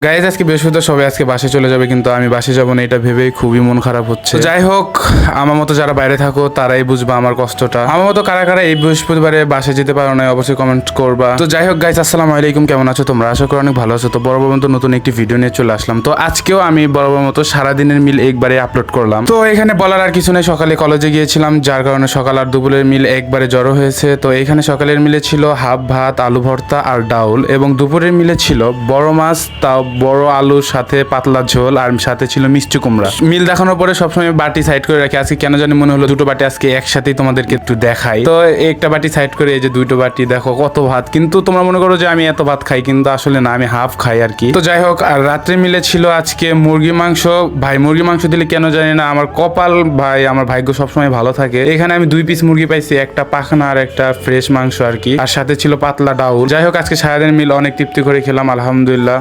Guys আজকে বৃহস্পতিবার, সবাই আজকে বাসে চলে যাবে, কিন্তু আমি বাসে যাবো না, এটা ভেবেই খুবই মন খারাপ হচ্ছে। যাই হোক, আমার মতো যারা বাইরে থাকো তারাই বুঝবা আমার কষ্টটা। আমার মতো কারা কারা এই বৃহস্পতিবারে বাসে যেতে পারো না অবশ্যই কমেন্ট করবা। তো যাই হোক গাইজ, আসসালামু আলাইকুম, কেমন আছো তোমরা? আশা করি অনেক ভালো আছো। তো বরাবর মতো নতুন একটি ভিডিও নিয়ে চলে আসলাম। তো আজকেও আমি বরাবর মতো সারাদিনের মিল একবারে আপলোড করলাম। তো এখানে বলার আর কিছু নেই, সকালে কলেজে গিয়েছিলাম, যার কারণে সকাল আর দুপুরের মিল একবারে জড়ো হয়েছে। তো এখানে সকালের মিলে ছিল হাফ ভাত, আলু ভর্তা আর ডাউল, এবং দুপুরের মিলে ছিল বড় মাছ, তাও বড় আলুর সাথে পাতলা ঝোল, আর সাথে ছিল মিষ্টি কুমড়া। মিল দেখানোর পরে সবসময় বাটি সাইড করে রাখি, আজকে কেন জানি মনে হলো দুটো বাটি আজকে একসাথেই তোমাদেরকে একটু দেখাই। তো একটা বাটি সাইড করে এই যে দুটো বাটি, দেখো কত ভাত। কিন্তু তোমরা মনে করো যে আমি এত ভাত খাই, কিন্তু আসলে না, আমি হাফ খাই আর কি। তো যাই হোক, আর রাত্রে মিলে ছিল আজকে মুরগি মাংস। ভাই মুরগি মাংস দিলে কেন জানি না আমার কপাল, ভাই আমার ভাগ্য সবসময় ভালো থাকে। এখানে আমি 2 পিস মুরগি পাইছি, একটা পাখনা আর একটা ফ্রেশ মাংস আর কি, আর সাথে ছিল পাতলা ডাউল। যাই হোক, আজকে সারাদিন মিল অনেক তৃপ্তি করে খেলাম, আলহামদুলিল্লাহ।